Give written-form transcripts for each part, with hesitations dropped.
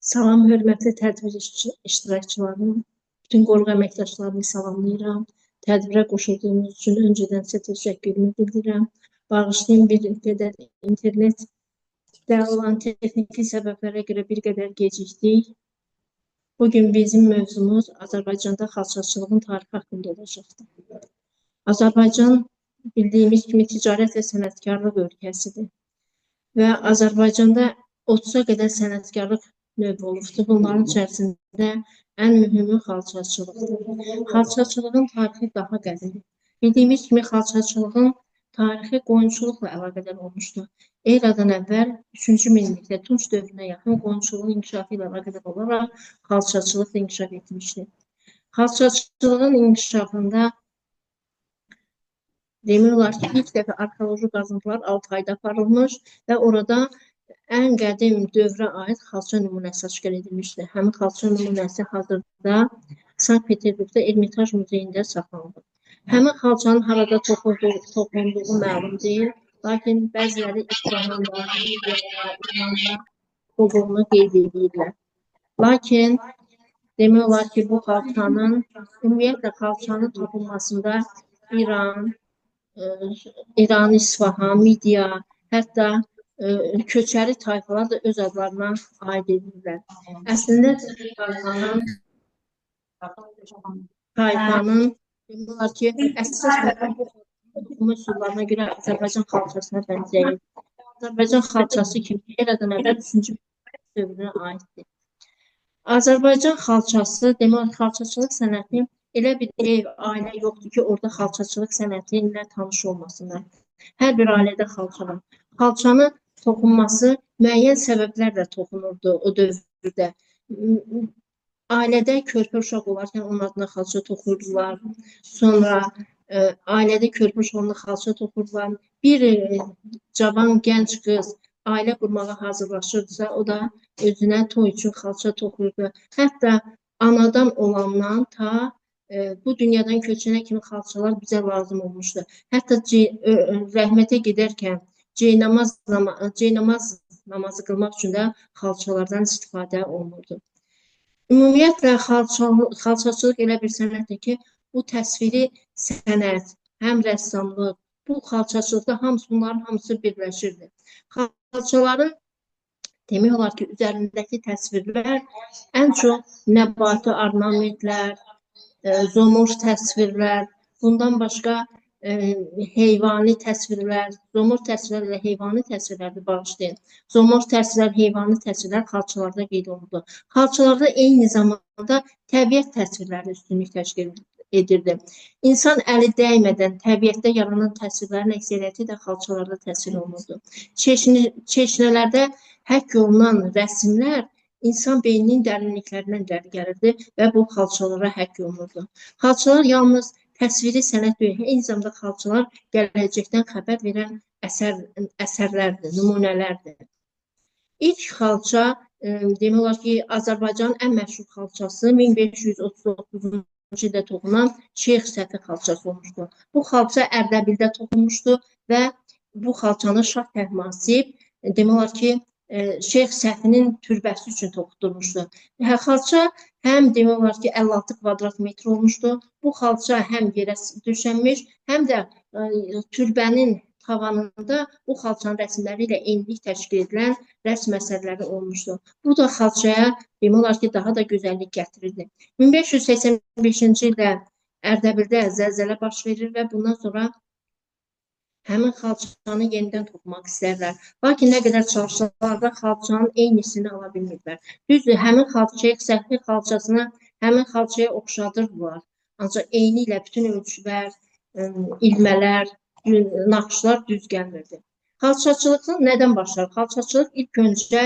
Salam, hörmətli tədbir iştirakçılarını, bütün qurğu əməkdaşlarını salamlayıram. Tədbirə qoşulduğunuz üçün öncədən sizə təşəkkürümü bildirirəm. Bağışlayın, bir qədər internetdə olan texniki səbəblərə görə bir qədər gecikdik. Bugün bizim mövzumuz Azərbaycanda xalçaçılığın tarixi haqqında olacaqdır. Azərbaycan bildiyimiz kimi ticarət və sənətkarlıq ölkəsidir və Azərbaycanda 30-a qədər sənətkarlıq növü olubdur. Bunların içərisində ən mühümü xalçaçılıqdır. Xalçaçılığın tarixi daha qədimdir. Bildiyimiz kimi xalçaçılığın tarixi qoyunçuluqla əlaqədar olmuşdur. Eradan əvvəl 3-cü minillikdə Tunç dövrünə yaxın qoyunçuluğun inkişafı ilə əlaqədar olaraq xalçaçılıq da inkişaf etmişdir. Xalçaçılığın inkişafında demək olar ki, ilk dəfə arxeoloji qazıntılar Altayda aparılmış və orada ən qədim dövrə aid xalça nümunəsi aşkar edilmişdir. Həmin xalça nümunəsi hazırda Sankt-Peterburqda Ermitaj muzeyində saxlanılır. Həmin xalçanın harada toxunduğu məlum deyil, lakin bəziləri İsfahanda, İranda olduğunu qeyd edirlər. Lakin demək olar ki, bu xalçanın, ümumiyyətlə xalçanın toxunmasında İran, İsfahan, Midiya, hətta köçəri tayfalar da öz adlarına aid edirlər. Əslində tayfanın demək olar ki, əsas toxunma üsullarına görə Azərbaycan xalçasına bənzəyir. Azərbaycan xalçası kimi eradan əvvəl 3-cü dövrünə aiddir. Azərbaycan xalçası, demək olar xalçaçılıq sənəti elə bir ev, ailə yoxdur ki, orada xalçaçılıq sənəti ilə tanış olmasınlar. Hər bir ailədə xalça var. Xalçanın toxunması müəyyən səbəblərlə toxunurdu o dövrdə. Ailədə körpə uşaq olarkən onun adına xalça toxurdular. Sonra ailədə körpə uşağına xalça toxurdular. Bir cavan gənc qız ailə qurmağa hazırlaşırdısa, o da özünə toy üçün xalça toxurdu. Hətta anadan olandan ta bu dünyadan köçənə kimi xalçalar bizə lazım olmuşdu. Hətta rəhmətə gedərkən ceynamaz namazı qılmaq üçün də xalçalardan istifadə olunurdu. Ümumiyyətlə, xalçaçılıq elə bir sənətdir ki, bu təsviri sənət, həm rəssamlıq, bu xalçaçılıqda bunların hamısı birləşirdi. Xalçaların demək olar ki, üzərindəki təsvirlər ən çox nəbati ornamentlər, zomorf təsvirlər, bundan başqa heyvani təsvirlər, zomorf təsvirlər ilə heyvani təsvirlərdir, bağışlayın. Zomorf təsvirlər, heyvani təsvirlər xalçalarda qeyd olundu. Xalçalarda eyni zamanda təbiət təsvirləri üstünlük təşkil edirdi. İnsan əli dəymədən təbiətdə yaranan təsvirlərin əksəriyyəti də xalçalarda təsvir olunurdu. Çeşnələrdə həkk olunan rəsmlər insan beyninin dərinliklərindən irəli gəlirdi və bu xalçalara həkk olunurdu. Xalçalar yalnız təsviri sənət deyil, eyni zamanda xalçalar gələcəkdən xəbər verən əsərlərdir, nümunələrdir. İlk xalça, demək olar ki, Azərbaycanın ən məşhur xalçası 1539-cu ildə toxunan Şeyx Səfi xalçası olmuşdu. Bu xalça Ərdəbildə toxunmuşdu və bu xalçanı Şah Təhmasib, demək olar ki, Şeyx Səfinin türbəsi üçün toxutulmuşdu. Xalça həm demək olar ki, 56 kvadrat metr olmuşdu. Bu xalça həm yerə döşənmiş, həm də türbənin tavanında bu xalçanın rəsmləri ilə eynilik təşkil edilən rəsm əsərləri olmuşdu. Bu da xalçaya demək olar ki, daha da gözəllik gətirirdi. 1585-ci ildə Ərdəbildə zəlzələ baş verir və bundan sonra həmin xalçanı yenidən toxumaq istərlər. Lakin nə qədər çalışsalar da xalçanın eynisini ala bilmirlər. Düzdür, həmin Şeyx Səfi xalçasını həmin xalçaya oxşadırdılar. Ancaq eyni ilə bütün ölçülər, ilmələr, naxışlar düz gəlmirdi. Xalçaçılıq nədən başlar? Xalçaçılıq ilk öncə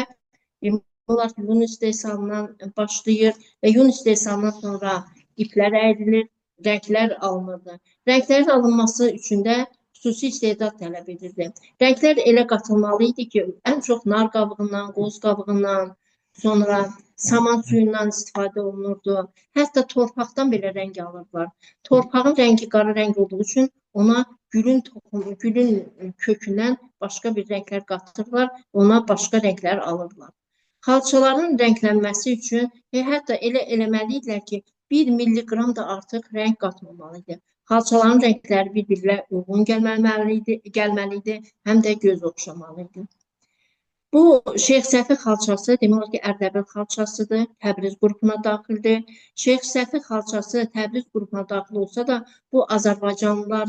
olar ki, yun istehsalından başlayır və yun istehsalından sonra iplər əyrilir, rənglər alınırdı. Rənglərin alınması üçün də xüsusi istedad tələb edirdi. Rənglər elə qatılmalı idi ki, ən çox nar qabığından, qoz qabığından, sonra saman suyundan istifadə olunurdu. Hətta torpaqdan belə rəng alırdılar. Torpağın rəngi qara rəng olduğu üçün ona gülün kökündən başqa bir rənglər qatırlar, ona başqa rənglər alırlar. Xalçaların rənglənməsi üçün hətta elə eləməlidirlər ki, 1 milliqram da artıq rəng qatmamalıdır. Xalçaların rəngləri bir-birinə uyğun gəlməlidir, həm də göz oxşamalıdır. Bu Şeyx Səfi xalçası demək olar ki, Ərdəbil xalçasıdır, Təbriz qrupuna daxildir. Şeyx Səfi xalçası Təbriz qrupuna daxil olsa da, bu Azərbaycanlılar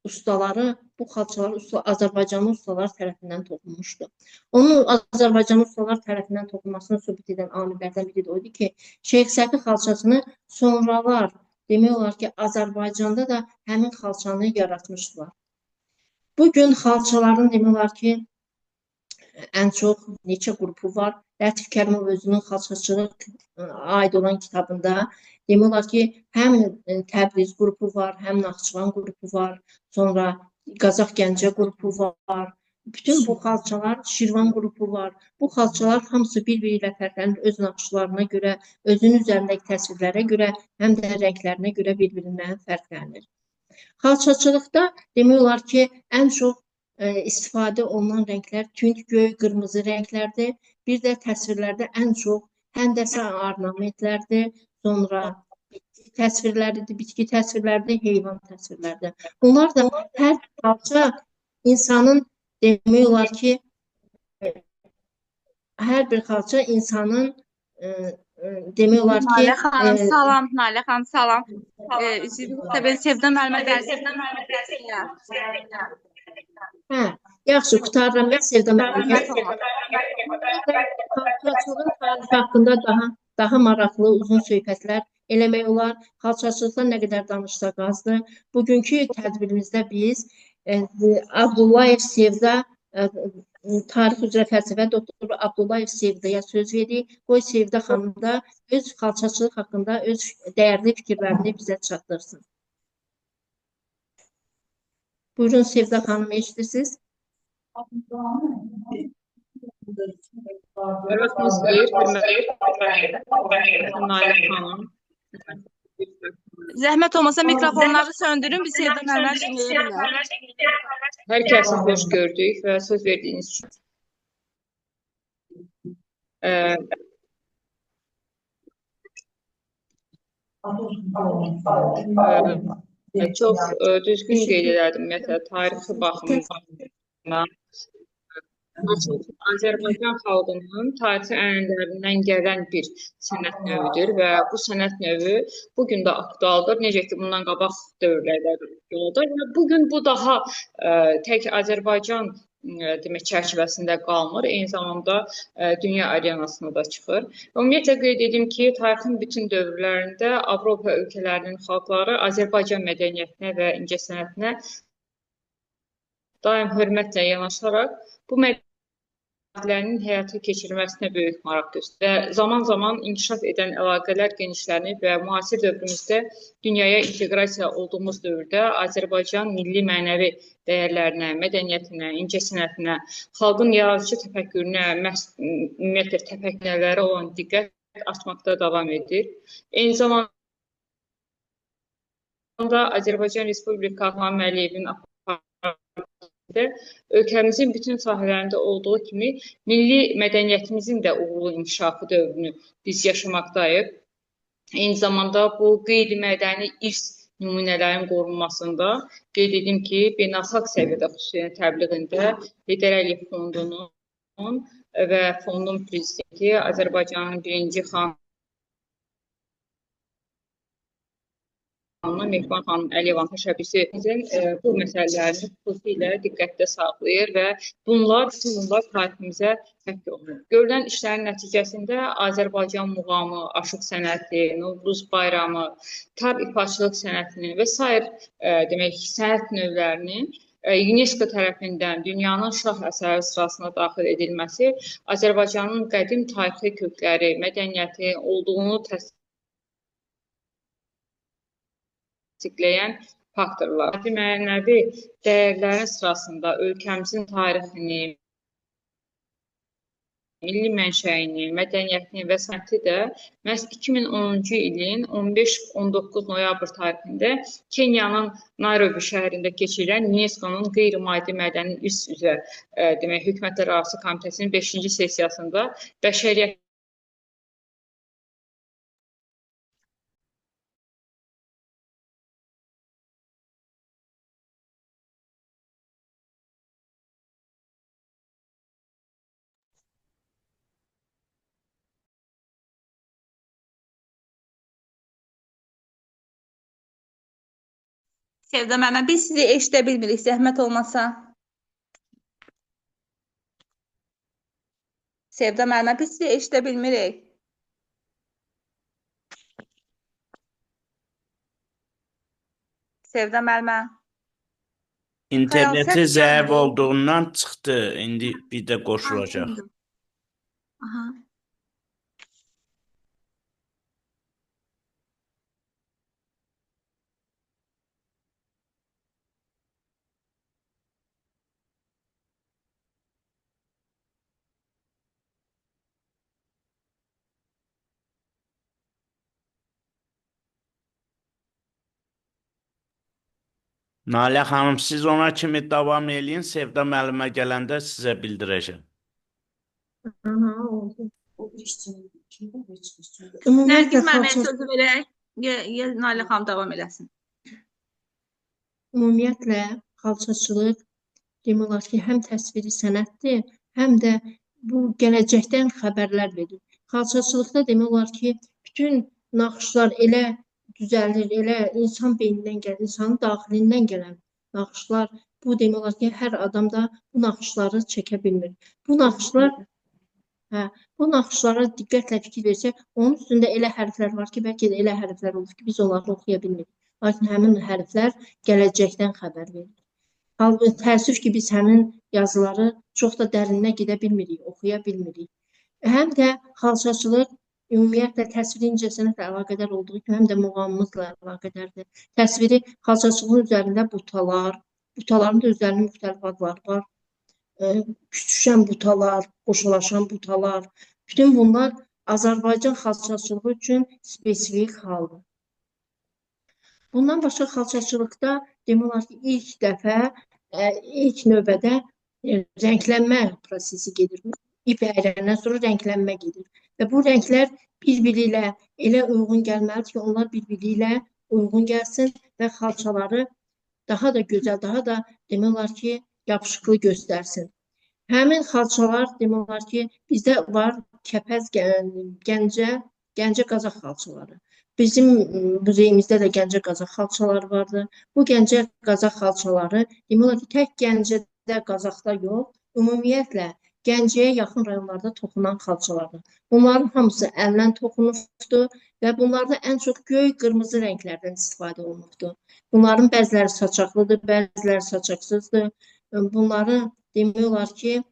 ustaları, bu xalçaları Azərbaycanlı ustalar tərəfindən toxunmuşdur. Onun Azərbaycanlı ustalar tərəfindən toxunmasını sübut edən amillərdən biri də oydu ki, Şeyx Səfi xalçasını sonralar demək olar ki, Azərbaycanda da həmin xalçanı yaratmışdılar. Bugün xalçaların demək olar ki, ən çox neçə qrupu var. Lətif Kərimov özünün xalçaçılıq aid olan kitabında demək olar ki, həm Təbriz qrupu var, həm Naxçıvan qrupu var, sonra Qazax Gəncə qrupu var. Bütün bu xalçalar, Şirvan qrupu var. Bu xalçalar hamısı bir-biri ilə fərqlənir. Öz naxışlarına görə, özünün üzərindəki təsvirlərə görə, həm də rənglərinə görə bir-birindən fərqlənir. Xalçaçılıqda demək olar ki, ən çox istifadə olunan rənglər tünd göy, qırmızı rənglərdir. Bir də təsvirlərdə ən çox həndəsə ornamentlərdir, sonra bitki təsvirləridir, heyvan təsvirləridir. Bunlar da hər xalça insanın demək olar ki, hər bir xalça insanın demək olar ki, Nalə xanım, salam. Nalə xanım, salam. Sevda müəllimə dərsi. Hə, yaxşı, qurtarıram. Mən Sevda müəllimə. Xalçaçılığın tarixi haqqında daha maraqlı, uzun söhbətlər eləmək olar. Xalçaçılıqdan nə qədər danışsaq azdır. Bugünkü tədbirimizdə biz Abdullayev Sevda tarix üzrə fəlsəfə doktoru Abdullayev Sevdaya söz veririk. Qoy Sevda xanım da öz xalçaçılıq haqqında öz dəyərli fikirlərini bizə çatdırsın. Buyurun Sevda xanım, eşidirsiniz? Vaxtınız xeyir, hörmətli Nalə xanım. Zəhmət olmasa mikrofonları söndürün, biz Sevda müəllimə dinləyə bilər. Hər kəsi xoş gördük və söz verdiyiniz üçün. Çox düzgün qeyd edərdim, ümumiyyətlə, tarixi baxımdan. Azərbaycan xalqının tarixi ənənələrindən gələn bir sənət növüdür və bu sənət növü bugün də aktualdır. Necə ki, bundan qabaq dövrlərdə yoldur və bugün bu daha tək Azərbaycan demək çərçivəsində qalmır, eyni zamanda dünya arenasına da çıxır. Ümumiyyətlə qeyd edim ki, tarixin bütün dövrlərində Avropa ölkələrinin xalqları Azərbaycan mədəniyyətinə və incəsənətinə daim hörmətlə yanaşaraq bu mədəniyyətlərin həyata keçirilməsinə böyük maraq göstərir və zaman-zaman inkişaf edən əlaqələr genişlənib və müasir dövrümüzdə dünyaya inteqrasiya olduğumuz dövrdə Azərbaycan milli mənəvi dəyərlərinə, mədəniyyətinə, incəsənətinə, xalqın yaradıcı təfəkkürünə, ümumiyyətlə təfəkkürlərə olan diqqət açmaqda davam edir. Eyni zamanda Azərbaycan Respublikası İlham Əliyevin ölkəmizin bütün sahələrində olduğu kimi milli mədəniyyətimizin də uğurlu inkişafı dövrünü biz yaşamaqdayıq. Eyni zamanda bu qeyri-mədəni irs nümunələrin qorunmasında qeyd edim ki, beynəlxalq səviyyədə xüsusilə təbliğində Heydər Əliyev Fondunun və fondun prezidenti Azərbaycanın birinci xanımı Mehriban xanım Əliyevanın təşəbbüsü bu məsələlərini xüsusilə diqqətdə saxlayır və bütün bunlar tariximizə həkk olunur. Görülən işlərin nəticəsində Azərbaycan muğamı, aşıq sənəti, Novruz bayramı, tar ifaçılıq sənətinin və sair demək sənət növlərinin UNESCO tərəfindən dünyanın şah əsəri sırasına daxil edilməsi Azərbaycanın qədim tarixi kökləri, mədəniyyəti olduğunu təsdiqləyən faktorlar. Mənəvi dəyərlərin sırasında ölkəmizin tarixini, milli mənşəyini, mədəniyyətini və sənəti də məhz 2010-cu ilin 15-19 noyabr tarixində Kenyanın Nairobi şəhərində keçirilən UNESCO-nun qeyri-maddi mədəni irs üzrə demək hökumətlərarası komitəsinin 5-ci sessiyasında bəşəriyyət Sevda müəllimə, biz sizi eşidə bilmirik, zəhmət olmasa. Sevda müəllimə, biz sizi eşidə bilmirik. Sevda müəllimə. İnterneti Xəyal, səs zəif gəlmir. olduğundan çıxdı. İndi bir də qoşulacaq. Aha. Nalə xanım, siz ona kimi davam eləyin. Sevda müəllimə gələndə sizə bildirəcəm. Aha, oldu. Nərgiz Ümumiyyətlə müəlliməyə xalça sözü verək. Nalə xanım davam eləsin. ümumiyyətlə xalçaçılıq demək olar ki, həm təsviri sənətdir, həm də bu gələcəkdən xəbərlər verir. Xalçaçılıqda demək olar ki, bütün naxışlar elə düzəlir, elə insan beynindən gələn, insanın daxilindən gələn naxışlar. Bu demək olar ki, hər adam da bu naxışları çəkə bilmir. Bu naxışlara diqqətlə fikir versək, onun üstündə elə hərflər var ki, bəlkə də elə hərflər olur ki, biz onları oxuya bilmirik. Lakin həmin hərflər gələcəkdən xəbər verir. Halbuki təəssüf ki, biz həmin yazıları çox da dərinə gedə bilmirik, oxuya bilmirik. Həm də xalçaçılıq ümumiyyətlə təsviri incəsənətlə əlaqədar olduğu kimi, həm də muğamımızla əlaqədardır. Təsviri xalçaçılığın üzərində butalar, butaların da özlərinin müxtəlif adları var. Küçüşən butalar, qoşulaşan butalar, bütün bunlar Azərbaycan xalçaçılığı üçün spesifik haldır. Bundan başqa xalçaçılıqda demək olar ki, ilk növbədə rənglənmə prosesi gedir. İp əyrəndən sonra rənglənmə gedir. Və bu rənglər bir-biri ilə elə uyğun gəlməlidir ki, onlar bir-biri ilə uyğun gəlsin və xalçaları daha da gözəl, daha da demək olar ki, yapışıqlı göstərsin. Həmin xalçalar demək olar ki, bizdə var Kəpəz, Gəncə Qazax xalçaları. Bizim muzeyimizdə də Gəncə Qazax xalçaları vardır. Bu Gəncə Qazax xalçaları demək olar ki, tək Gəncədə, Qazaxda yox, ümumiyyətlə Gəncəyə yaxın rayonlarda toxunan xalçalardır. Bunların hamısı əllə toxunubdur və bunlarda ən çox göy, qırmızı rənglərdən istifadə olunubdur. Bunların bəziləri saçaqlıdır, bəziləri saçaqsızdır. Bunların demək olar ki,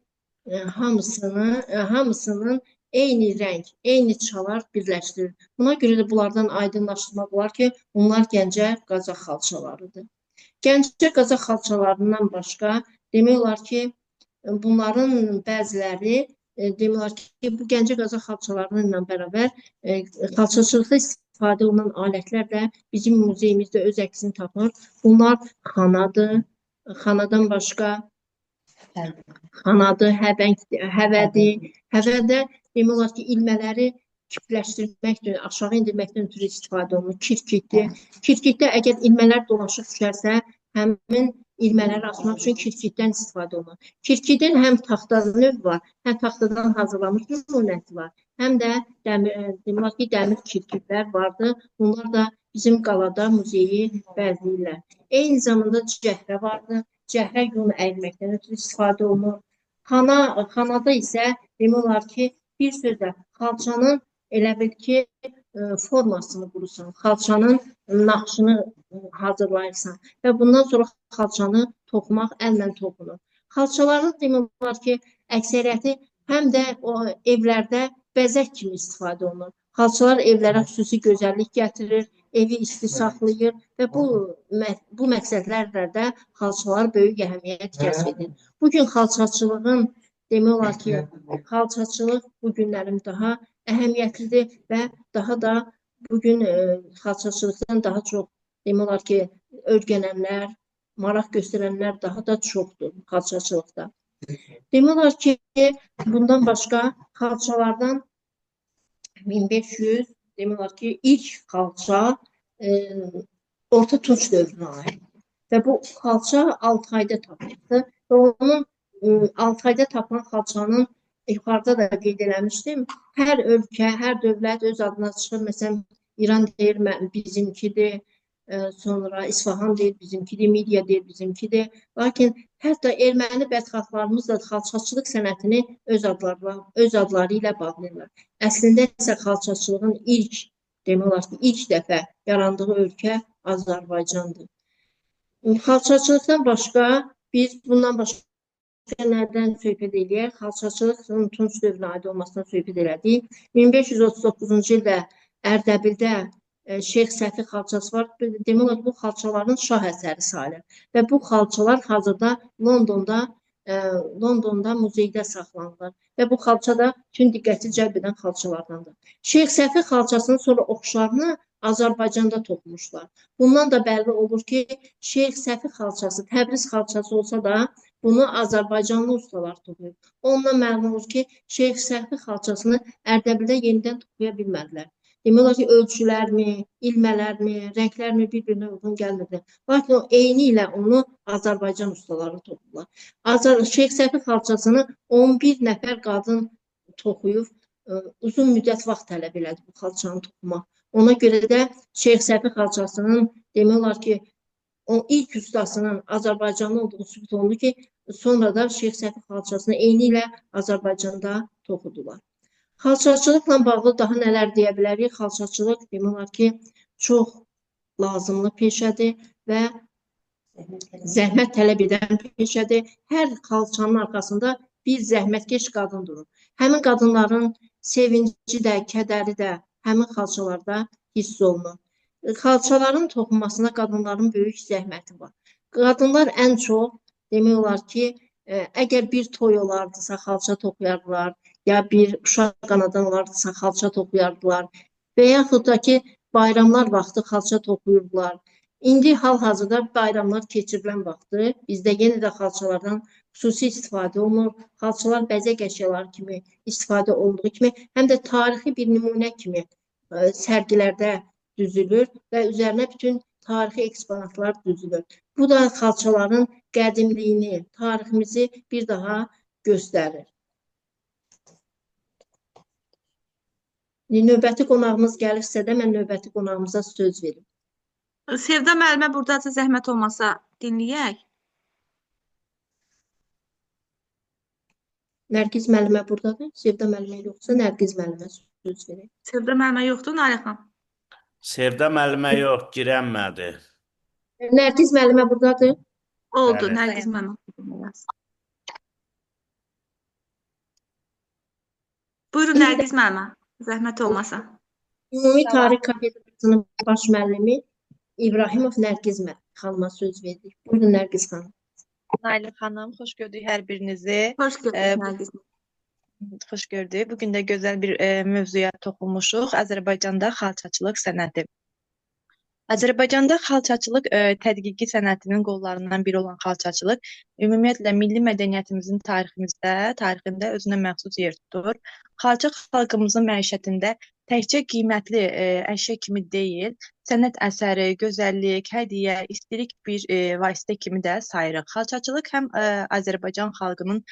hamısının eyni rəng, eyni çalar birləşdirir. Buna görə də bunlardan aydınlaşdırmaq olar ki, bunlar Gəncə Qazax xalçalarıdır. Gəncə Qazax xalçalarından başqa demək olar ki, bunların bəziləri demək olar ki, bu Gəncə Qazax xalçaları ilə bərabər xalçaçılıqda istifadə olunan alətlər də bizim muzeyimizdə öz əksini tapır. Bunlar xanadır, xanadan başqa xanadır, həvədir. Həvədə demək olar ki, ilmələri kipləşdirmək üçün, aşağı indirməkdən ötürü istifadə olunur. Kirkitdir. Kirkitdə əgər ilmələr dolaşıb düşərsə, həmin ilmələri açmaq üçün kirkitdən istifadə olunur. Kirkitin həm taxta növü var, həm taxtadan hazırlanmış nümunəsi var, həm də dəmir kirkitlər vardır. Bunlar da bizim qalada muzeyi bəzəyirlər. Eyni zamanda cəhrə vardır. Cəhrə yun əyilməkdən ötürü istifadə olunur. Xanada isə demək olar ki, bir sözlə xalçanın elə bil ki, formasını qurursan, xalçanın naxışını hazırlayırsan və bundan sonra xalçanı toxumaq əllə toxunur. Xalçaların demək olar ki, əksəriyyəti həm də evlərdə bəzək kimi istifadə olunur. Xalçalar evlərə xüsusi gözəllik gətirir, evi isti saxlayır və bu məqsədlərlə də xalçalar böyük əhəmiyyət kəsb edir. Bugün xalçaçılığın demək olar ki, xalçaçılıq bu günlərim daha əhəmiyyətlidir və daha da bugün xalçaçılıqdan daha çox demək olar ki, öyrənənlər, maraq göstərənlər daha da çoxdur xalçaçılıqda. Demək olar ki, bundan başqa xalçalardan 1500 demək olar ki, ilk xalça Orta Tunç dövrünə aid. Və bu xalça 6 ayda tapıldı. Və onun 6 ayda tapılan xalçanın yuxarıda da qeyd eləmişdim. Hər ölkə, hər dövlət öz adına çıxır. Məsələn, İran deyir bizimkidir, sonra İsfahan deyir bizimkidir, Midiya deyir bizimkidir. Lakin hətta erməni bədxahlarımız da xalçaçılıq sənətini öz adları ilə bağlayırlar. Əslində isə xalçaçılığın demək olar ki, ilk dəfə yarandığı ölkə Azərbaycandır. Xalçaçılıqdan başqa biz bundan başqa nədən söhbət eləyək? Xalçaçılığın Tunç dövrünə aid olmasından söhbət elədik. 1539-cu ildə Ərdəbildə Şeyx Səfi xalçası var. Demək olar bu xalçaların şah əsəri sayılır. Və bu xalçalar hazırda Londonda muzeydə saxlanılır. Və bu xalça da bütün diqqəti cəlb edən xalçalardandır. Şeyx Səfi xalçasının sonra oxşarını Azərbaycanda toxumuşlar. Bundan da bəlli olur ki, Şeyx Səfi xalçası Təbriz xalçası olsa da bunu Azərbaycanlı ustalar toxuyub. Ondan məlum olur ki, Şeyx Səfi xalçasını Ərdəbildə yenidən toxuya bilmədilər. Demək olar ki, ölçülərmi, ilmələrmi, rənglərmi bir-birinə uyğun gəlmədi. Lakin o eyni ilə onu Azərbaycan ustaları toxuyublar. Şeyx Səfi xalçasını 11 nəfər qadın toxuyub, uzun müddət vaxt tələb elədi bu xalçanı toxumaq. Ona görə də Şeyx Səfi xalçasının demək olar ki, ilk ustasının Azərbaycanlı olduğu sübut olundu ki, sonra da Şeyx Səfi xalçasını eyni ilə Azərbaycanda toxudular. Xalçaçılıqla bağlı daha nələr deyə bilərik? Xalçaçılıq demək olar ki, çox lazımlı peşədir və zəhmət tələb edən peşədir. Hər xalçanın arxasında bir zəhmətkeş qadın durur. Həmin qadınların sevinci də, kədəri də həmin xalçalarda hiss olunur. Xalçaların toxunmasında qadınların böyük zəhməti var. Qadınlar ən çox demək olar ki, əgər bir toy olardısa xalça toxuyardılar, ya bir uşaq qanadan olardısa xalça toxuyardılar və yaxud da ki, bayramlar vaxtı xalça toxuyurdular. İndi hal-hazırda bayramlar keçirilən vaxtı bizdə yenə də xalçalardan xüsusi istifadə olunur. Xalçalar bəzək əşyaları kimi istifadə olunduğu kimi, həm də tarixi bir nümunə kimi sərgilərdə düzülür və üzərinə bütün tarixi eksponatlar düzülür. Bu da xalçaların qədimliyini, tariximizi bir daha göstərir. Növbəti qonağımız gəlirsə də mən növbəti qonağımıza söz verim. Sevda müəllimə buradacı zəhmət olmasa dinləyək. Nərgiz müəllimə buradadır. Sevda müəllimə yoxsa Nərgiz müəllimə söz verək. Sevda müəllimə yoxdur, Nalə xanım. Sevda müəllimə yox, girənmədi. Nərgiz müəllimə buradadır. Oldu, Bəli. Nərgiz müəllimə. Buyurun Nərgiz müəllimə, zəhmət olmasa. Ümumi Tarix Kafedrasının baş müəllimi İbrahimov Nərgiz xanıma söz verdik. Buyurun Nərgiz xanım. Nailə xanım, xoş gördük hər birinizi. Xoş gördük Nərgiz. Xoş gördük. Bugün də gözəl bir mövzuya toxunmuşuq. Azərbaycanda xalçaçılıq sənəti. Azərbaycanda xalçaçılıq tədqiqi sənətinin qollarından biri olan xalçaçılıq ümumiyyətlə milli mədəniyyətimizin tarixində özünə məxsus yer tutur. Xalça xalqımızın məişətində təkcə qiymətli əşya kimi deyil, sənət əsəri, gözəllik, hədiyyə, istilik bir vasitə kimi də sayırıq. Xalçaçılıq həm Azərbaycan xalqının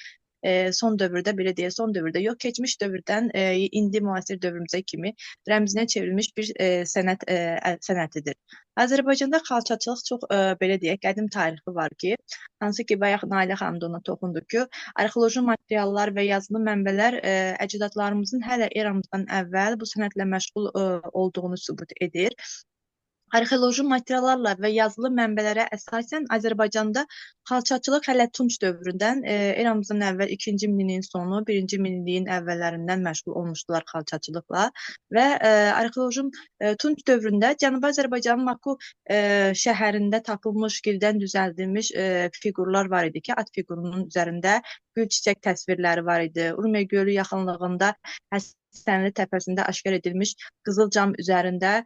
son dövrdə, belə deyək, son dövrdə yox, keçmiş dövrdən indi müasir dövrümüzə kimi rəmzinə çevrilmiş bir sənətidir. Azərbaycanda xalçaçılıq çox, belə deyək, qədim tarixi var ki, hansı ki, bayaq Nailə xanım da ona toxundu ki, arxeoloji materiallar və yazılı mənbələr əcdadlarımızın hələ eramızdan əvvəl bu sənətlə məşğul olduğunu sübut edir. Arxeoloji materiallarla və yazılı mənbələrə əsasən Azərbaycanda xalçaçılıq hələ Tunc dövründən eramızdan əvvəl 2-ci minilliyin sonu, 1-ci minilliyin əvvəllərindən məşğul olmuşdular xalçaçılıqla və arxeoloji Tunc dövründə Cənubi Azərbaycanın Maku şəhərində tapılmış, gildən düzəldilmiş fiqurlar var idi ki, at fiqurunun üzərində gül çiçək təsvirləri var idi. Urmiya gölü yaxınlığında Həsənli təpəsində aşkar edilmiş qızıl cam üzərində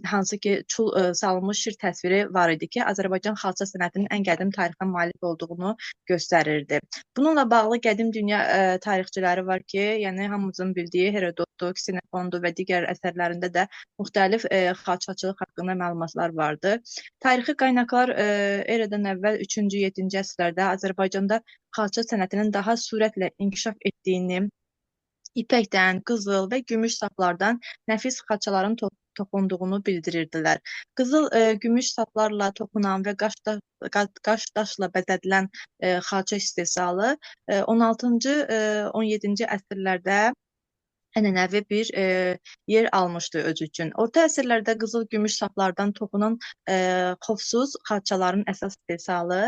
hansı ki çul salınmış şir təsviri var idi ki, Azərbaycan xalça sənətinin ən qədim tarixə malik olduğunu göstərirdi. Bununla bağlı qədim dünya tarixçiləri var ki, yəni hamımızın bildiyi Herodotu, Ksenofondu və digər əsərlərində də müxtəlif xalçaçılıq haqqında məlumatlar vardı. Tarixi qaynaqlar eradan əvvəl 3-cü, 7-ci əsrlərdə Azərbaycanda xalça sənətinin daha sürətlə inkişaf etdiyini, ipəkdən, qızıl və gümüş saplardan nəfis xalçaların toxunduğunu bildirirdilər. Qızıl, gümüş saplarla toxunan və qaş daşla bəzədilən xalça istehsalı 16-cı, 17-ci əsrlərdə ənənəvi bir yer almışdı öz üçün. Orta əsrlərdə qızıl gümüş saplardan toxunan xofsuz xalçaların əsas istehsalı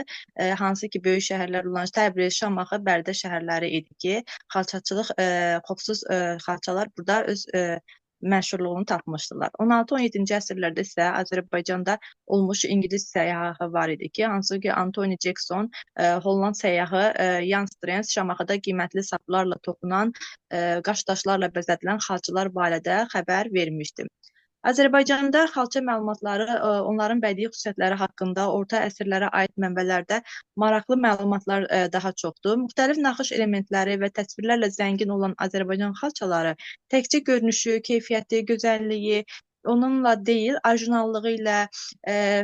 hansı ki böyük şəhərlər olan Təbriz, Şamaxı, Bərdə şəhərləri idi ki, xalçaçılıq xofsuz xalçalar burada öz məşhurluğunu tapmışdılar. 16-17-ci əsrlərdə isə Azərbaycanda olmuş ingilis səyyahı var idi ki, hansı ki Anthony Jackson, Holland səyyahı Jan Strens Şamaxıda qiymətli saplarla toxunan, qaş daşlarla bəzədilən xalçalar barədə xəbər vermişdi. Azərbaycanda xalça məlumatları, onların bədii xüsusiyyətləri haqqında orta əsrlərə aid mənbələrdə maraqlı məlumatlar daha çoxdur. Müxtəlif naxış elementləri və təsvirlərlə zəngin olan Azərbaycan xalçaları təkcə görünüşü, keyfiyyəti, gözəlliyi, onunla deyil, orijinallığı ilə,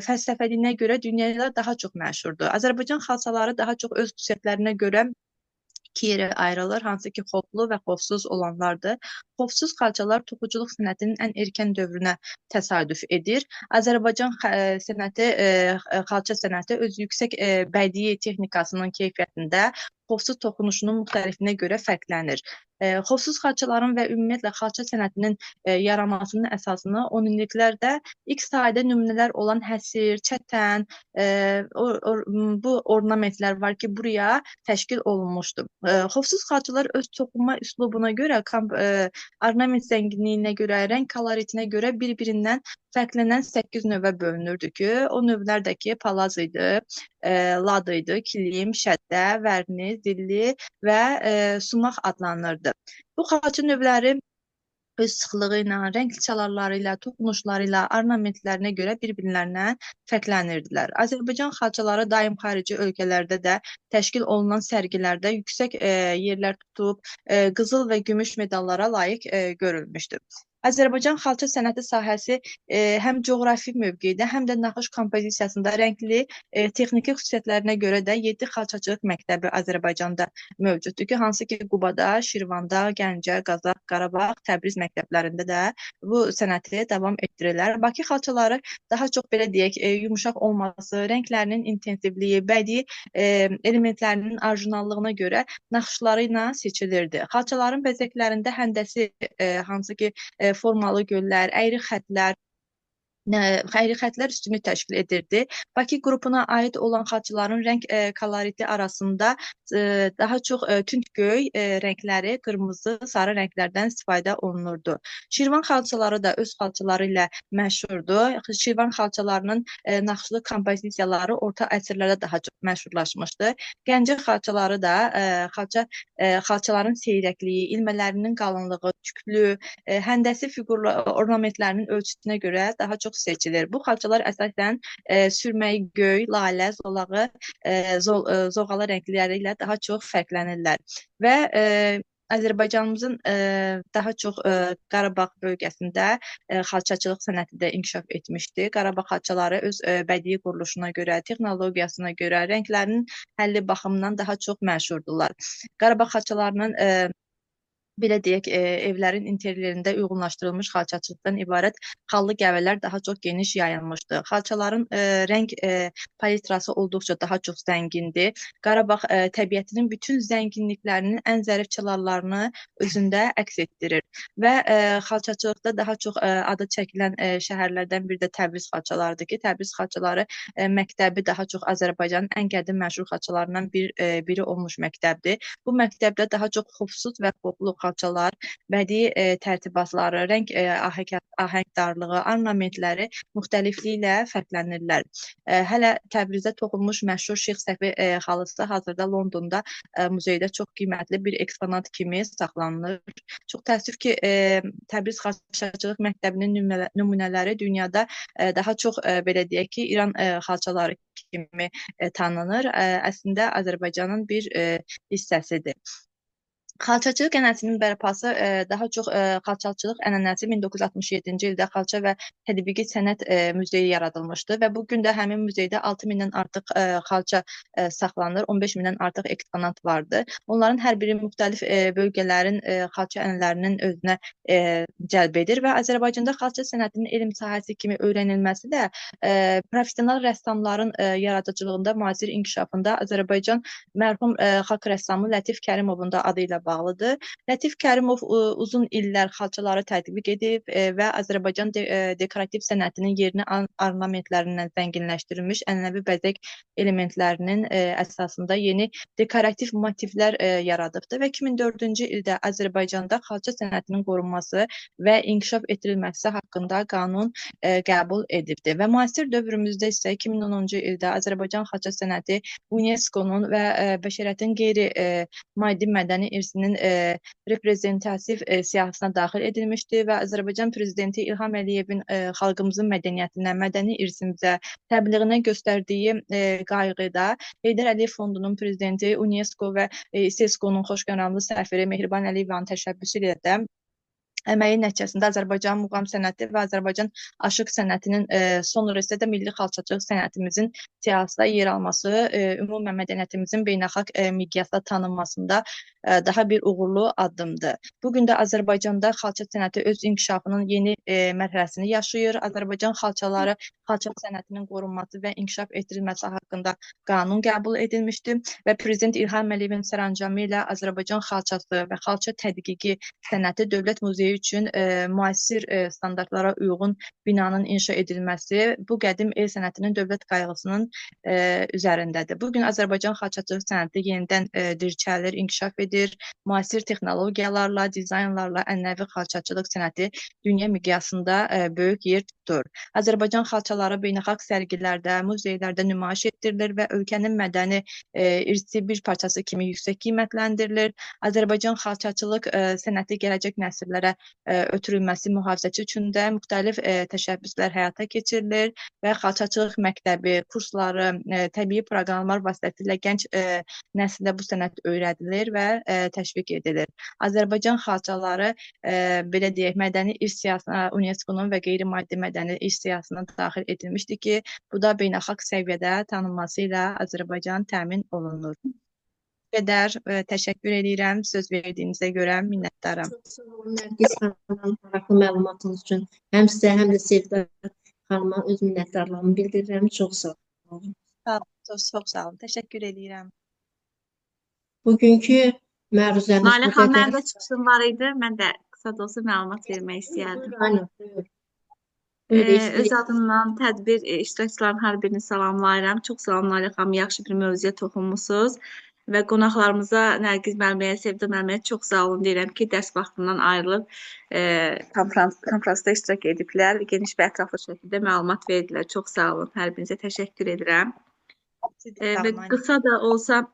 fəlsəfəliyinə görə dünyada daha çox məşhurdur. Azərbaycan xalçaları daha çox öz xüsusiyyətlərinə görə iki yerə ayrılır, hansı ki xoflu və xofsuz olanlardır. Xofsuz xalçalar toxuculuq sənətinin ən erkən dövrünə təsadüf edir. Azərbaycan sənəti, xalça sənəti öz yüksək bədii texnikasının keyfiyyətində xofsuz toxunuşunun müxtəlifinə görə fərqlənir. Xofsuz xalçaların və ümumiyyətlə xalça sənətinin yaranmasının əsasını 10-illiklərdə ilk sayda nümunələr olan həsir, çətən, bu ornamentlər var ki, buraya təşkil olunmuşdur. Xofsuz xalçalar öz toxunma üslubuna görə, ornament zənginliyinə görə, rəng koloritinə görə bir-birindən fərqlənən 8 növə bölünürdü ki, o növlər də ki, palaz idi, lad idi, kilim, şəddə, vərni, zilli və sumaq adlanırdı. Bu xalça növləri öz sıxlığı ilə, rəng çalarları ilə, toxunuşları ilə, ornamentlərinə görə bir-birlərindən fərqlənirdilər. Azərbaycan xalçaları daim xarici ölkələrdə də təşkil olunan sərgilərdə yüksək yerlər tutub, qızıl və gümüş medallara layiq görülmüşdür. Azərbaycan xalça sənəti sahəsi həm coğrafi mövqedə, həm də naxış kompozisiyasında rəngli texniki xüsusiyyətlərinə görə də 7 xalçaçılıq məktəbi Azərbaycanda mövcuddur ki, hansı ki Qubada, Şirvanda, Gəncə, Qazax, Qarabağ, Təbriz məktəblərində də bu sənəti davam etdirirlər. Bakı xalçaları daha çox belə deyək, yumuşaq olması, rənglərinin intensivliyi, bədii elementlərinin orijinallığına görə naxışları ilə seçilirdi. Xalçaların bəzəklərində həndəsi hansı ki formalı göllər, əyri xətlər üstünlük təşkil edirdi. Bakı qrupuna aid olan xalçaların rəng koloriti arasında daha çox tünd göy rəngləri, qırmızı, sarı rənglərdən istifadə olunurdu. Şirvan xalçaları da öz xalçaları ilə məşhurdur. Şirvan xalçalarının naxışlı kompozisiyaları orta əsrlərdə daha çox məşhurlaşmışdı. Gəncə xalçaları da xalçaların seyrəkliyi, ilmələrinin qalınlığı, tüklü, həndəsi fiqurlu ornamentlərinin ölçüsünə görə daha çox seçilir. Bu xalçalar əsasən sürməyi göy, lalə, zolağı, zoğalı rəngləri ilə daha çox fərqlənirlər. Və Azərbaycanımızın daha çox Qarabağ bölgəsində xalçaçılıq sənəti də inkişaf etmişdi. Qarabağ xalçaları öz bədii quruluşuna görə, texnologiyasına görə, rənglərinin həlli baxımından daha çox məşhurdurlar. Qarabağ xalçalarının belə deyək, evlərin interyerində uyğunlaşdırılmış xalçaçılıqdan ibarət xallı qəvələr daha çox geniş yayılmışdı. Xalçaların rəng palitrası olduqca daha çox zəngindir. Qarabağ təbiətinin bütün zənginliklərinin ən zərif çalarlarını özündə əks etdirir və xalçaçılıqda daha çox adı çəkilən şəhərlərdən biri də Təbriz xalçalarıdır ki, Təbriz xalçaları məktəbi daha çox Azərbaycanın ən qədim məşhur xalçalarından biri olmuş məktəbdir. Bu məktəbdə daha çox xufsuz və qoxulu xalçalar, bədii tərtibatları, rəng ahəngdarlığı, ornamentləri müxtəlifliyi ilə fərqlənirlər. Hələ Təbrizdə toxunmuş məşhur Şeyx Səfi xalısı hazırda Londonda muzeydə çox qiymətli bir eksponat kimi saxlanılır. Çox təəssüf ki, Təbriz xalçaçılıq məktəbinin nümunələri dünyada daha çox belə deyək ki, İran xalçaları kimi tanınır. Əslində Azərbaycanın bir hissəsidir. Xalçaçılıq ənənəsinin bərpası daha çox xalçaçılıq ənənəsi 1967-ci ildə Xalça və Tətbiqi Sənət Muzeyi yaradılmışdı və bu gün də həmin muzeydə 6000-dən artıq xalça saxlanılır, 15000-dən artıq eksponat vardır. Onların hər biri müxtəlif bölgələrin xalça ənənələrinin özünə cəlb edir və Azərbaycanda xalça sənətinin elm sahəsi kimi öyrənilməsi də professional rəssamların yaradıcılığında müasir inkişafında Azərbaycan mərhum xalq rəssamı Lətif Kərimovun da adı ilə bağlıdır. Lətif Kərimov uzun illər xalçaları tətbiq edib və Azərbaycan dekorativ sənətinin yerini ornamentlərindən zənginləşdirilmiş ənənəvi bəzək elementlərinin əsasında yeni dekorativ motivlər yaradıbdır və 2004-cü ildə Azərbaycanda xalça sənətinin qorunması və inkişaf etdirilməsi haqqında qanun qəbul edibdir və müasir dövrümüzdə isə 2010-cu ildə Azərbaycan xalça sənəti UNESCO-nun və bəşəriyyətin qeyri-maddi mədəni irsinin reprezentativ siyahısına daxil edilmişdir və Azərbaycan Prezidenti İlham Əliyevin xalqımızın mədəniyyətinə, mədəni irsimizə, təbliğinə göstərdiyi qayğıda Heydər Əliyev Fondunun prezidenti, UNESCO və İSESCO-nun xoşgörəmli səfiri Mehriban Əliyevin təşəbbüsü ilə də əməyi nəticəsində Azərbaycan muğam sənəti və Azərbaycan aşıq sənətinin sonra isə də milli xalçaçılıq sənətimizin siyahısında yer alması ümumən mədəniyyətimizin beynəlxalq miqyasda tanınmasında daha bir uğurlu addımdır. Bugün də Azərbaycanda xalça sənəti öz inkişafının yeni mərhələsini yaşayır. Azərbaycan xalçaları, xalça sənətinin qorunması və inkişaf etdirilməsi haqqında qanun qəbul edilmişdir və Prezident İlham Əliyevin sərəncamı ilə Azərbaycan xalçası və xalça tədqiqi sənəti Dövlət Muzeyi üçün müasir standartlara uyğun binanın inşa edilməsi bu qədim el sənətinin dövlət qayğısının üzərindədir. Bugün Azərbaycan xalçaçılıq sənəti yenidən dirçəlir, inkişaf edir. Müasir texnologiyalarla, dizaynlarla ənənəvi xalçaçılıq sənəti dünya miqyasında böyük yer tutur. Azərbaycan xalçaları beynəlxalq sərgilərdə, muzeylərdə nümayiş etdirilir və ölkənin mədəni irsi bir parçası kimi yüksək qiymətləndirilir. Azərbaycan xalçaçılıq sənəti gələcək nəsillərə ötürülməsi mühafizəsi üçün də müxtəlif təşəbbüslər həyata keçirilir və xalçaçılıq məktəbi, kursları, təbii proqramlar vasitəsilə gənc nəslə bu sənət öyrədilir və təşviq edilir. Azərbaycan xalçaları belə deyək, mədəni irs siyahısına, UNESCO-nun və qeyri-maddi mədəni irs siyahısına daxil edilmişdir ki, bu da beynəlxalq səviyyədə tanınması ilə Azərbaycan təmin olunur. qədər təşəkkür edirəm. Söz verdiyinizə görə minnətdaram. Çox sağ olun Nərgiz xanım, maraqlı məlumatınız üçün. Həm sizə, həm də Sevda xanıma öz minnətdarlığımı bildirirəm. Çox sağ olun. Çox sağ olun. Təşəkkür edirəm. Bugünkü məruzəmiz Nalə xanım, mənim də çıxışım var idi. Mən də qısa da olsa məlumat vermək istəyərdim. Aynen. Öz adımdan tədbir iştirakçıların hər birini salamlayıram. Çox sağ olun Nalə xanım, yaxşı bir mövzuya toxunmusunuz. Və qonaqlarımıza Nərgiz müəlliməyə, Sevda müəlliməyə çox sağ olun deyirəm ki, dərs vaxtından ayrılıb konfransda iştirak ediblər. Geniş və ətraflı şəkildə məlumat verdilər. Çox sağ olun. Hər birinizə təşəkkür edirəm. Və qısa da olsa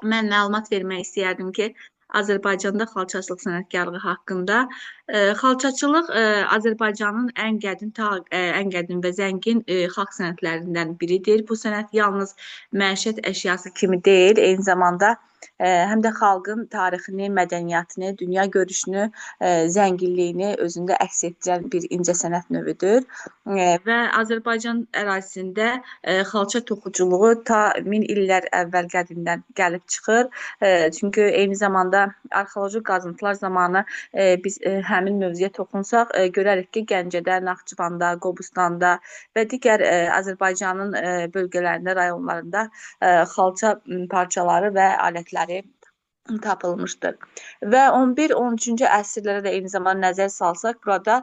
mən məlumat vermək istəyərdim ki, Azərbaycanda xalçaçılıq sənətkarlığı haqqında. Xalçaçılıq Azərbaycanın ən qədim və zəngin xalq sənətlərindən biridir. Bu sənət yalnız məişət əşyası kimi deyil, eyni zamanda həm də xalqın tarixini, mədəniyyətini, dünya görüşünü, zənginliyini özündə əks etdirən bir incəsənət növüdür. Və Azərbaycan ərazisində xalça toxuculuğu ta 1000 illər əvvəl qədimdən gəlib çıxır. Çünki eyni zamanda arxeoloji qazıntılar zamanı biz həmin mövzuya toxunsaq, görərik ki, Gəncədə, Naxçıvanda, Qobustanda və digər Azərbaycanın bölgələrində, rayonlarında xalça parçaları və alətləri tapılmışdır. Və 11-13-cü əsrlərə də eyni zamanda nəzər salsaq, burada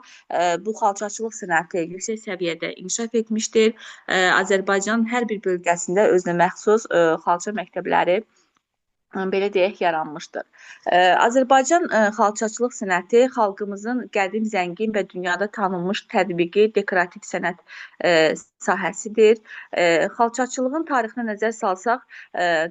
bu xalçaçılıq sənəti yüksək səviyyədə inkişaf etmişdir. Azərbaycanın hər bir bölgəsində özünə məxsus xalça məktəbləri belə deyək, yaranmışdır. Azərbaycan xalçaçılıq sənəti xalqımızın qədim, zəngin və dünyada tanınmış tətbiqi dekorativ sənət sahəsidir. Xalçaçılığın tarixinə nəzər salsaq,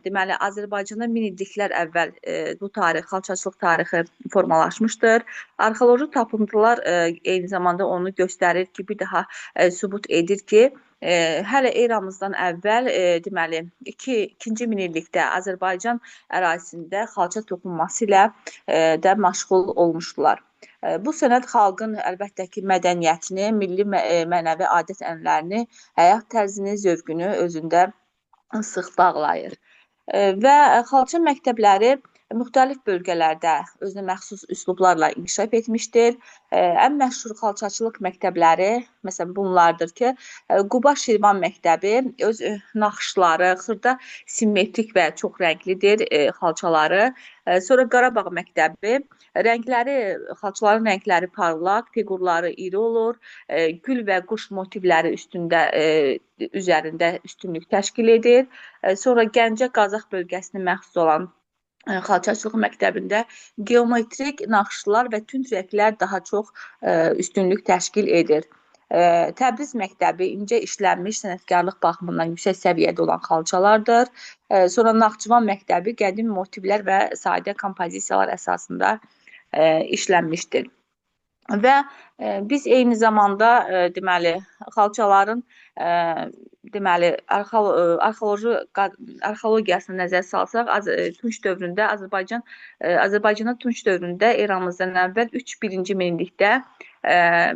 deməli, Azərbaycanda 1000 illiklər əvvəl bu tarix, xalçaçılıq tarixi formalaşmışdır. Arxeoloji tapıntılar eyni zamanda onu göstərir ki, bir daha sübut edir ki, hələ eramızdan əvvəl, deməli, ikinci minillikdə Azərbaycan ərazisində xalça toxunması ilə də məşğul olmuşdular. Bu sənət xalqın əlbəttə ki, mədəniyyətini, milli mənəvi adət-ənənələrini, həyat tərzini, zövqünü özündə sıx bağlayır. Və xalça məktəbləri müxtəlif bölgələrdə özünə məxsus üslublarla inkişaf etmişdir. Ən məşhur xalçaçılıq məktəbləri, məsələn, bunlardır ki, Quba Şirvan məktəbi öz naxışları, xırda simmetrik və çox rənglidir xalçaları. Sonra Qarabağ məktəbi, xalçaların rəngləri parlaq, fiqurları iri olur, gül və quş motivləri üzərində üstünlük təşkil edir. Sonra Gəncə Qazax bölgəsinə məxsus olan xalçaçılıq məktəbində geometrik naxışlar və tünd rənglər daha çox üstünlük təşkil edir. Təbriz məktəbi incə işlənmiş sənətkarlıq baxımından yüksək səviyyədə olan xalçalardır. Sonra Naxçıvan məktəbi qədim motivlər və sadə kompozisiyalar əsasında işlənmişdir. Və biz eyni zamanda deməli xalçaların deməli arxeologiyasına nəzər salsaq, Tunç dövründə Azərbaycana Tunç dövründə eramızdan əvvəl 1-ci minillikdə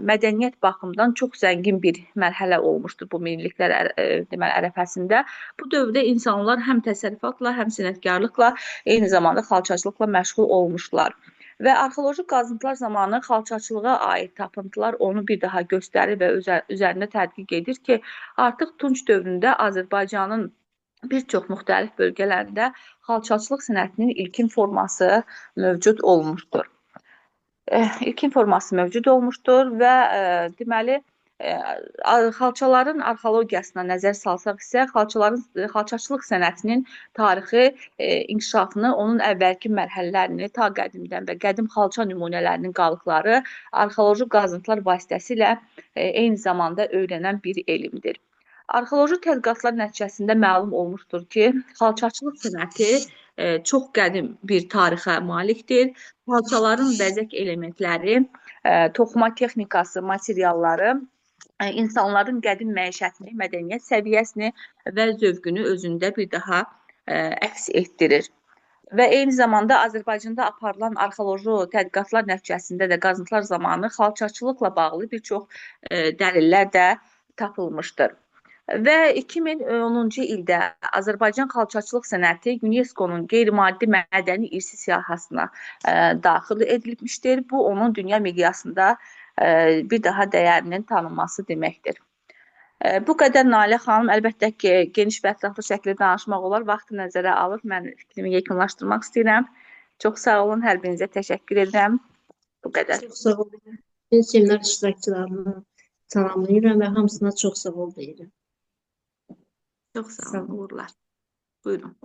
mədəniyyət baxımından çox zəngin bir mərhələ olmuşdur bu minilliklər deməli ərəfəsində. Bu dövrdə insanlar həm təsərrüfatla, həm sənətkarlıqla, eyni zamanda xalçaçılıqla məşğul olmuşlar. Və arxeoloji qazıntılar zamanı xalçaçılığa aid tapıntılar onu bir daha göstərir və üzərində tədqiq edir ki, artıq Tunç dövründə Azərbaycanın bir çox müxtəlif bölgələrində xalçaçılıq sənətinin ilkin forması mövcud olmuşdur. Və deməli, xalçaların arxeologiyasına nəzər salsaq isə xalçaçılıq sənətinin tarixi inkişafını, onun əvvəlki mərhələlərini ta qədimdən və qədim xalça nümunələrinin qalıqları arxeoloji qazıntılar vasitəsilə eyni zamanda öyrənən bir elmdir. Arxeoloji tədqiqatlar nəticəsində məlum olmuşdur ki, xalçaçılıq sənəti çox qədim bir tarixə malikdir. Xalçaların bəzək elementləri, toxuma texnikası, materialları insanların qədim məişətini, mədəniyyət səviyyəsini və zövqünü özündə bir daha əks etdirir. Və eyni zamanda Azərbaycanda aparılan arxeoloji tədqiqatlar nəticəsində də qazıntılar zamanı xalçaçılıqla bağlı bir çox dəlillər də tapılmışdır. Və 2010-cu ildə Azərbaycan xalçaçılıq sənəti UNESCO-nun qeyri-maddi mədəni irsi siyahısına daxil edilmişdir. Bu, onun dünya miqyasında bir daha dəyərinin tanınması deməkdir. Bu qədər Nalə xanım, əlbəttə ki, geniş və ətraflı şəkildə danışmaq olar. Vaxtı nəzərə alıb, mən fikrimi yekunlaşdırmaq istəyirəm. Çox sağ olun, hər birinizə təşəkkür edirəm. Bu qədər. Çox sağ olun. Bütün seminar iştirakçılarını salamlayıram və hamısına çox sağ ol deyirəm. Çox sağ olun, uğurlar. Buyurun.